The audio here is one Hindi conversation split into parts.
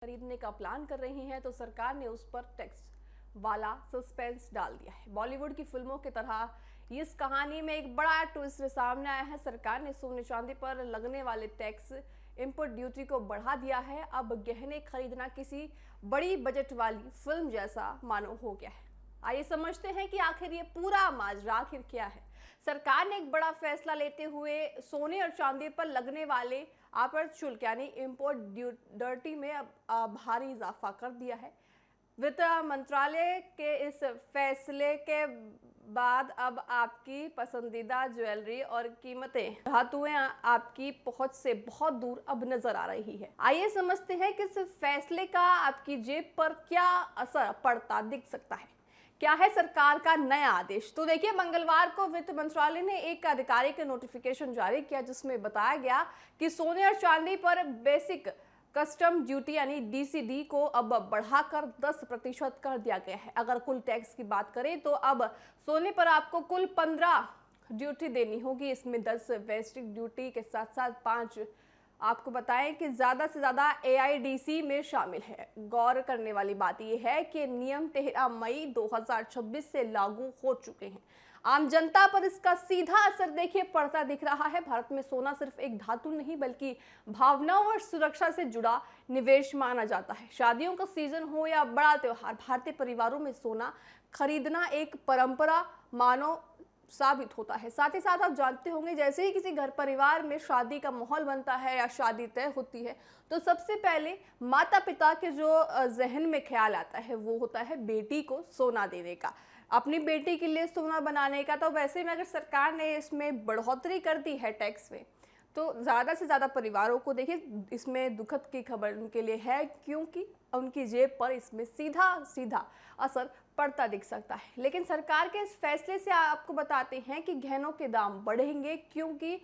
खरीदने का प्लान कर रही हैं तो सरकार ने उस पर टैक्स वाला सस्पेंस डाल दिया है। बॉलीवुड की फिल्मों की तरह इस कहानी में एक बड़ा ट्विस्ट सामने आया है। सरकार ने सोने चांदी पर लगने वाले टैक्स इंपोर्ट ड्यूटी को बढ़ा दिया है। अब गहने खरीदना किसी बड़ी बजट वाली फिल्म जैसा मानो हो गया है। आइए समझते हैं कि आखिर ये पूरा माजरा आखिर क्या है। सरकार ने एक बड़ा फैसला लेते हुए सोने और चांदी पर लगने वाले आयात शुल्क यानी इंपोर्ट ड्यूटी में अब भारी इजाफा कर दिया है। वित्त मंत्रालय के इस फैसले के बाद अब आपकी पसंदीदा ज्वेलरी और कीमतें धातुएं आपकी पहुंच से बहुत दूर अब नजर आ रही है। आइए समझते हैं कि इस फैसले का आपकी जेब पर क्या असर पड़ता दिख सकता है। क्या है सरकार का नया आदेश? तो देखिए, मंगलवार को वित्त मंत्रालय ने एक आधिकारिक नोटिफिकेशन जारी किया जिसमें बताया गया कि सोने और चांदी पर बेसिक कस्टम ड्यूटी यानी डीसीडी को अब बढ़ाकर 10% कर दिया गया है। अगर कुल टैक्स की बात करें तो अब सोने पर आपको कुल 15 ड्यूटी देनी होगी। इसमें 10 बेसिक ड्यूटी के साथ साथ 5 आपको बताएं कि ज़्यादा से ज़्यादा एआईडीसी में शामिल है। गौर करने वाली बात यह है कि नियम 13 मई 2026 से लागू हो चुके हैं। आम जनता पर इसका सीधा असर देखिए पड़ता दिख रहा है। भारत में सोना सिर्फ एक धातु नहीं बल्कि भावनाओं और सुरक्षा से जुड़ा निवेश माना जाता है। शादियों का सीजन हो या बड़ा त्योहार, भारतीय परिवारों में सोना खरीदना एक परंपरा मानो साबित होता है। साथ ही साथ आप जानते होंगे, जैसे ही किसी घर परिवार में शादी का माहौल बनता है या शादी तय होती है तो सबसे पहले माता पिता के जो जहन में ख्याल आता है वो होता है बेटी को सोना देने का, अपनी बेटी के लिए सोना बनाने का। तो वैसे में अगर सरकार ने इसमें बढ़ोतरी कर दी है टैक्स में, तो ज़्यादा से ज़्यादा परिवारों को देखिए इसमें दुखद की खबर उनके लिए है, क्योंकि उनकी जेब पर इसमें सीधा सीधा असर पड़ता दिख सकता है। लेकिन सरकार के इस फैसले से आपको बताते हैं कि गहनों के दाम बढ़ेंगे, क्योंकि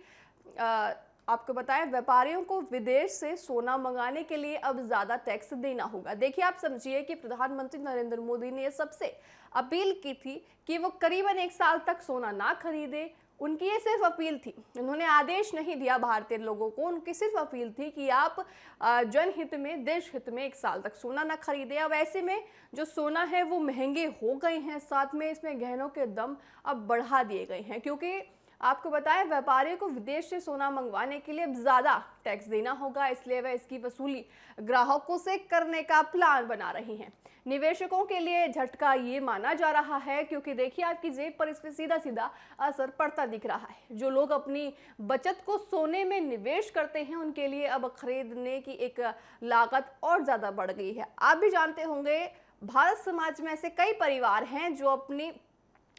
आपको बताएं व्यापारियों को विदेश से सोना मंगाने के लिए अब ज़्यादा टैक्स देना होगा। देखिए, आप समझिए कि प्रधानमंत्री नरेंद्र मोदी ने सबसे अपील की थी कि वो करीबन 1 साल तक सोना ना खरीदे। उनकी ये सिर्फ अपील थी, उन्होंने आदेश नहीं दिया भारतीय लोगों को। उनकी सिर्फ अपील थी कि आप जनहित में, देश हित में 1 साल तक सोना ना खरीदें। अब ऐसे में जो सोना है वो महंगे हो गए हैं, साथ में इसमें गहनों के दाम अब बढ़ा दिए गए हैं, क्योंकि आपको बताएं व्यापारियों को विदेश से सोना मंगवाने के लिए अब ज़्यादा टैक्स देना होगा। इसलिए वह इसकी वसूली ग्राहकों से करने का प्लान बना रही हैं। निवेशकों के लिए झटका ये माना जा रहा है, क्योंकि देखिए आपकी जेब पर इसमें सीधा सीधा असर पड़ता दिख रहा है। जो लोग अपनी बचत को सोने में निवेश करते हैं उनके लिए अब खरीदने की एक लागत और ज़्यादा बढ़ गई है। आप भी जानते होंगे, भारत समाज में ऐसे कई परिवार हैं जो अपनी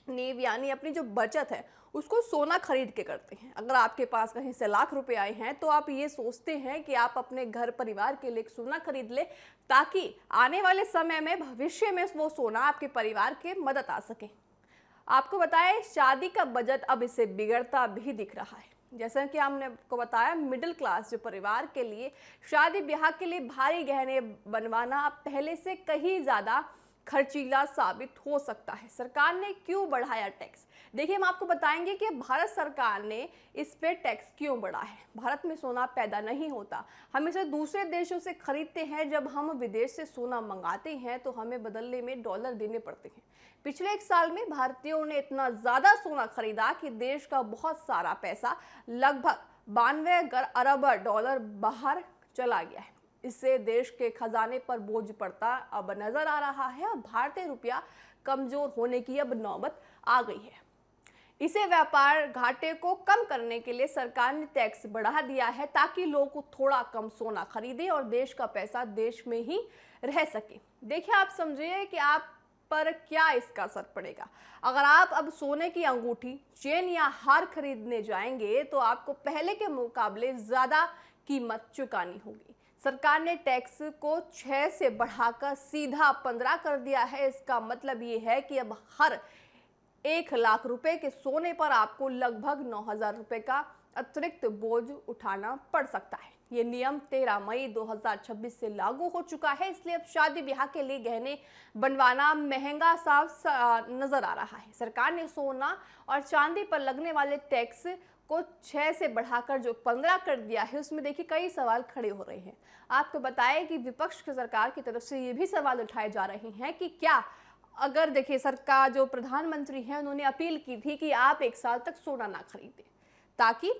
नींव यानी अपनी जो बचत है उसको सोना खरीद के करते हैं। अगर आपके पास कहीं से लाख रुपए आए हैं तो आप ये सोचते हैं कि आप अपने घर परिवार के लिए सोना खरीद ले, ताकि आने वाले समय में, भविष्य में वो सोना आपके परिवार के मदद आ सके। आपको बताएं, शादी का बजट अब इससे बिगड़ता भी दिख रहा है। जैसा कि हमने आपको बताया, मिडिल क्लास जो परिवार के लिए शादी ब्याह के लिए भारी गहने बनवाना अब पहले से कहीं ज़्यादा खर्चीला साबित हो सकता है। सरकार ने क्यों बढ़ाया टैक्स? देखिए, हम आपको बताएंगे कि भारत सरकार ने इस पे टैक्स क्यों बढ़ा है। भारत में सोना पैदा नहीं होता, हम इसे दूसरे देशों से खरीदते हैं। जब हम विदेश से सोना मंगाते हैं तो हमें बदले में डॉलर देने पड़ते हैं। पिछले 1 साल में भारतीयों ने इतना ज़्यादा सोना खरीदा कि देश का बहुत सारा पैसा, लगभग 92 अरब डॉलर बाहर चला गया है। इससे देश के खजाने पर बोझ पड़ता अब नजर आ रहा है और भारतीय रुपया कमजोर होने की अब नौबत आ गई है। इसे व्यापार घाटे को कम करने के लिए सरकार ने टैक्स बढ़ा दिया है, ताकि लोग थोड़ा कम सोना खरीदें और देश का पैसा देश में ही रह सके। देखिए, आप समझिए कि आप पर क्या इसका असर पड़ेगा। अगर आप अब सोने की अंगूठी, चेन या हार खरीदने जाएंगे तो आपको पहले के मुकाबले ज्यादा कीमत चुकानी होगी। सरकार ने टैक्स को 6 से बढ़ाकर सीधा 15 कर दिया है। इसका मतलब ये है कि अब हर 1 लाख रुपए के सोने पर आपको लगभग 9,000 रुपए का अतिरिक्त बोझ उठाना पड़ सकता है। ये नियम 13 मई 2026 से लागू हो चुका है, इसलिए अब शादी ब्याह के लिए गहने बनवाना महंगा साफ नजर आ रहा है। सरकार ने सोना और चांदी पर लगने वाले टैक्स को 6 से बढ़ाकर जो 15 कर दिया है, उसमें देखिए कई सवाल खड़े हो रहे हैं। आपको बताएं कि विपक्ष की सरकार की तरफ से ये भी सवाल उठाए जा रहे हैं कि क्या अगर देखिए सरकार जो प्रधानमंत्री हैं उन्होंने अपील की थी कि आप 1 साल तक सोना ना खरीदें ताकि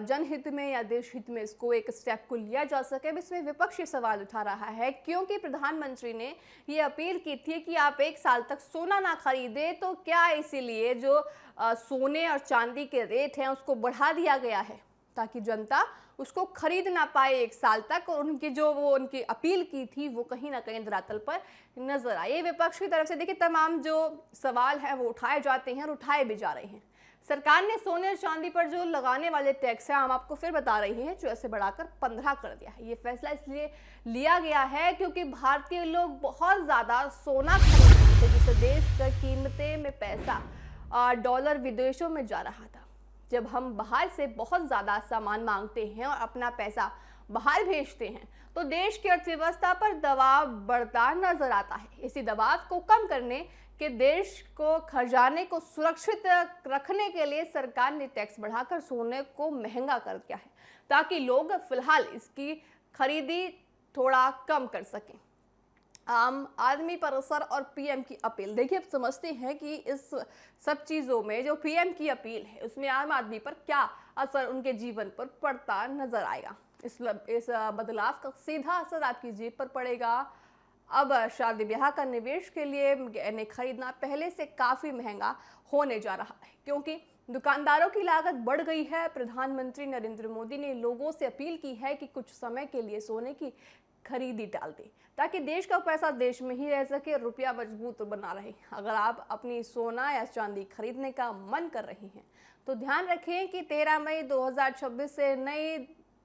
जनहित में या देश हित में इसको एक स्टेप को लिया जा सके। अब इसमें विपक्ष ये सवाल उठा रहा है क्योंकि प्रधानमंत्री ने ये अपील की थी कि आप 1 साल तक सोना ना खरीदे, तो क्या इसीलिए जो सोने और चांदी के रेट हैं उसको बढ़ा दिया गया है ताकि जनता उसको खरीद ना पाए 1 साल तक, और उनकी जो वो उनकी अपील की थी वो कहीं ना कहीं धरातल पर नजर आए। विपक्ष की तरफ से देखिए तमाम जो सवाल हैं वो उठाए जाते हैं और उठाए भी जा रहे हैं। सरकार ने सोने और चांदी पर जो लगाने वाले टैक्स है, हम आपको फिर बता रहे हैं, 6 से बढ़ाकर 15 कर दिया है। ये फैसला इसलिए लिया गया है क्योंकि भारतीय लोग बहुत ज्यादा सोना खरीद रहे थे, जिससे देश की कीमतें में पैसा डॉलर विदेशों में जा रहा था। जब हम बाहर से बहुत ज्यादा सामान मांगते हैं और अपना पैसा बाहर भेजते हैं तो देश की अर्थव्यवस्था पर दबाव बढ़ता नजर आता है। इसी दबाव को कम करने के देश को खजाने को सुरक्षित रखने के लिए सरकार ने टैक्स बढ़ाकर सोने को महंगा कर दिया है ताकि लोग फिलहाल इसकी खरीदी थोड़ा कम कर सकें। आम आदमी पर असर और पीएम की अपील, देखिए अब समझते हैं कि इस सब चीज़ों में जो पीएम की अपील है उसमें आम आदमी पर क्या असर उनके जीवन पर पड़ता नजर आएगा। इस बदलाव का सीधा असर आपकी जेब पर पड़ेगा। अब शादी ब्याह का निवेश के लिए गहने खरीदना पहले से काफ़ी महंगा होने जा रहा है क्योंकि दुकानदारों की लागत बढ़ गई है। प्रधानमंत्री नरेंद्र मोदी ने लोगों से अपील की है कि कुछ समय के लिए सोने की खरीदी डाल दें ताकि देश का पैसा देश में ही रह सके, रुपया मजबूत बना रहे। अगर आप अपनी सोना या चांदी खरीदने का मन कर रहे हैं तो ध्यान रखें कि 13 मई 2026 से नई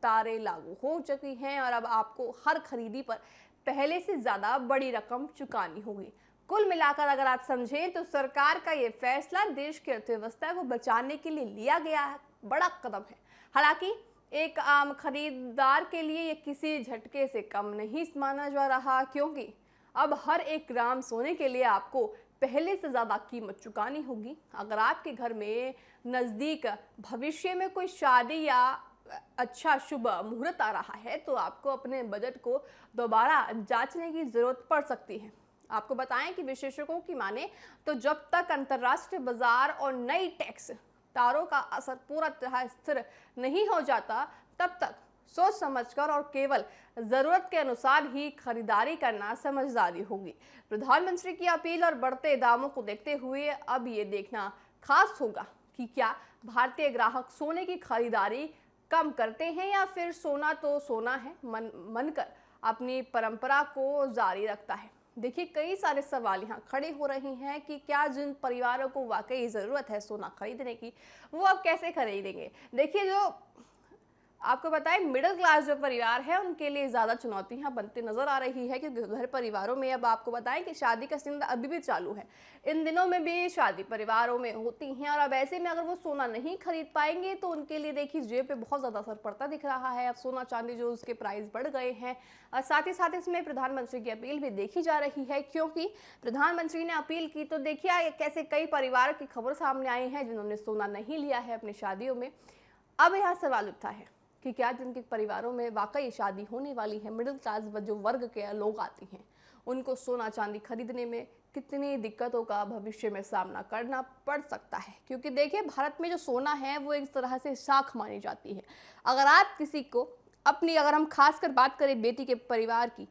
तारें लागू हो चुकी हैं और अब आपको हर खरीदी पर पहले से ज़्यादा बड़ी रकम चुकानी होगी। कुल मिलाकर अगर आप समझें तो सरकार का ये फैसला देश की अर्थव्यवस्था को बचाने के लिए लिया गया बड़ा कदम है। हालांकि एक आम खरीदार के लिए ये किसी झटके से कम नहीं माना जा रहा क्योंकि अब हर 1 ग्राम सोने के लिए आपको पहले से ज़्यादा कीमत चुकानी होगी। अगर आपके घर में नज़दीक भविष्य में कोई शादी या अच्छा शुभ मुहूर्त आ रहा है तो आपको अपने बजट को दोबारा जांचने की ज़रूरत पड़ सकती है। आपको बताएं कि विशेषज्ञों की माने तो जब तक अंतर्राष्ट्रीय बाजार और नई टैक्स तारों का असर पूरा तरह स्थिर नहीं हो जाता तब तक सोच समझकर और केवल जरूरत के अनुसार ही खरीदारी करना समझदारी होगी। प्रधानमंत्री की अपील और बढ़ते दामों को देखते हुए अब ये देखना खास होगा कि क्या भारतीय ग्राहक सोने की खरीदारी कम करते हैं या फिर सोना तो सोना है मनकर अपनी परंपरा को जारी रखता है। देखिए कई सारे सवाल यहाँ खड़े हो रहे हैं कि क्या जिन परिवारों को वाकई ज़रूरत है सोना खरीदने की वो अब कैसे खरीदेंगे। देखिए जो आपको बताएं मिडिल क्लास जो परिवार है उनके लिए ज़्यादा चुनौतियाँ बनती नज़र आ रही है क्योंकि घर परिवारों में अब आपको बताएं कि शादी का सिलसिला अभी भी चालू है। इन दिनों में भी शादी परिवारों में होती हैं और अब ऐसे में अगर वो सोना नहीं खरीद पाएंगे तो उनके लिए देखिए जेब पे बहुत ज़्यादा असर पड़ता दिख रहा है। अब सोना चांदी जो उसके प्राइस बढ़ गए हैं और साथ ही साथ इसमें प्रधानमंत्री की अपील भी देखी जा रही है क्योंकि प्रधानमंत्री ने अपील की तो देखिए कैसे कई परिवार की खबर सामने आई है जिन्होंने सोना नहीं लिया है अपनी शादियों में। अब यहाँ सवाल उठता है कि क्या जिनके परिवारों में वाकई शादी होने वाली है, मिडिल क्लास जो वर्ग के लोग आते हैं, उनको सोना चांदी खरीदने में कितनी दिक्कतों का भविष्य में सामना करना पड़ सकता है। क्योंकि देखिए भारत में जो सोना है वो एक तरह से साख मानी जाती है। अगर आप किसी को अगर हम खासकर बात करें बेटी के परिवार की,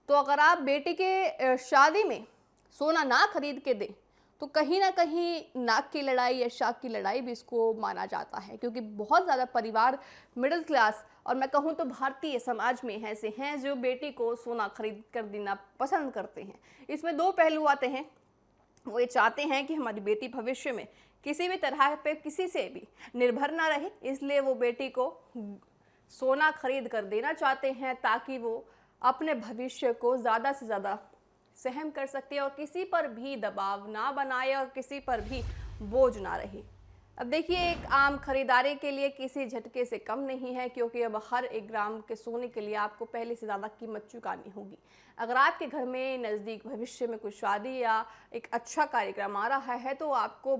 तो अगर आप बेटी के शादी में सोना ना खरीद के दें तो कहीं ना कहीं नाक की लड़ाई या शाख की लड़ाई भी इसको माना जाता है क्योंकि बहुत ज़्यादा परिवार मिडिल क्लास और मैं कहूँ तो भारतीय समाज में ऐसे हैं जो बेटी को सोना खरीद कर देना पसंद करते हैं। इसमें 2 पहलू आते हैं। वो ये चाहते हैं कि हमारी बेटी भविष्य में किसी भी तरह पे किसी से भी निर्भर ना रहे, इसलिए वो बेटी को सोना खरीद कर देना चाहते हैं ताकि वो अपने भविष्य को ज़्यादा से ज़्यादा सहन कर सकते हैं और किसी पर भी दबाव ना बनाए और किसी पर भी बोझ ना रहे। अब देखिए, एक आम खरीदारी के लिए किसी झटके से कम नहीं है, क्योंकि अब हर एक ग्राम के सोने के लिए आपको पहले से ज़्यादा कीमत चुकानी होगी। अगर आपके घर में नज़दीक भविष्य में कोई शादी या एक अच्छा कार्यक्रम आ रहा है, तो आपको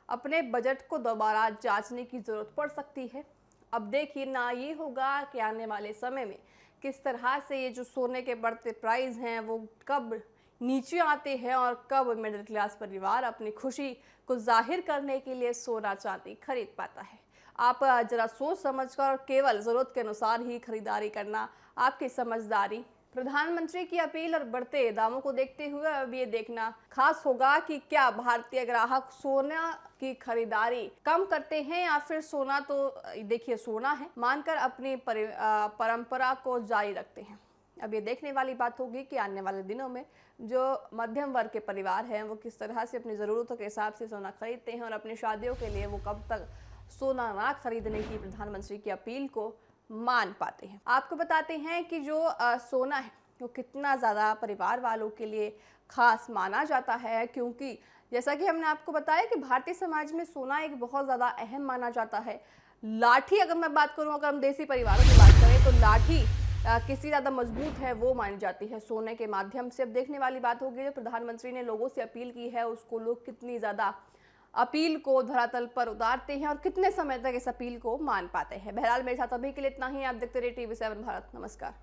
अपने बजट को दोबारा जांचने की ज़रूरत पड़ सकती है। अब देखिए ना, ये होगा कि आने वाले समय में किस तरह से ये जो सोने के बढ़ते प्राइस हैं वो कब नीचे आते हैं और कब मिडिल क्लास परिवार अपनी खुशी को जाहिर करने के लिए सोना चांदी खरीद पाता है। आप जरा सोच समझकर और केवल ज़रूरत के अनुसार ही खरीदारी करना आपकी समझदारी। प्रधानमंत्री की अपील और बढ़ते दामों को देखते हुए अब ये देखना खास होगा कि क्या भारतीय ग्राहक सोना की खरीदारी कम करते हैं या फिर सोना तो देखिए सोना है मानकर अपनी परंपरा को जारी रखते हैं। अब ये देखने वाली बात होगी कि आने वाले दिनों में जो मध्यम वर्ग के परिवार हैं वो किस तरह से अपनी ज़रूरतों के हिसाब से सोना खरीदते हैं और अपनी शादियों के लिए वो कब तक सोना ना खरीदने की प्रधानमंत्री की अपील को मान पाते हैं। आपको बताते हैं कि जो सोना है वो कितना ज़्यादा परिवार वालों के लिए खास माना जाता है, क्योंकि जैसा कि हमने आपको बताया कि भारतीय समाज में सोना एक बहुत ज़्यादा अहम माना जाता है। लाठी, अगर मैं बात करूँ, अगर हम देसी परिवारों की बात करें तो लाठी कितनी ज़्यादा मजबूत है वो मानी जाती है सोने के माध्यम से। अब देखने वाली बात होगी, जो प्रधानमंत्री ने लोगों से अपील की है उसको लोग कितनी ज़्यादा अपील को धरातल पर उतारते हैं और कितने समय तक इस अपील को मान पाते हैं। बहरहाल मेरे साथ अभी के लिए इतना ही। आप देखते रहिए TV7 भारत। नमस्कार।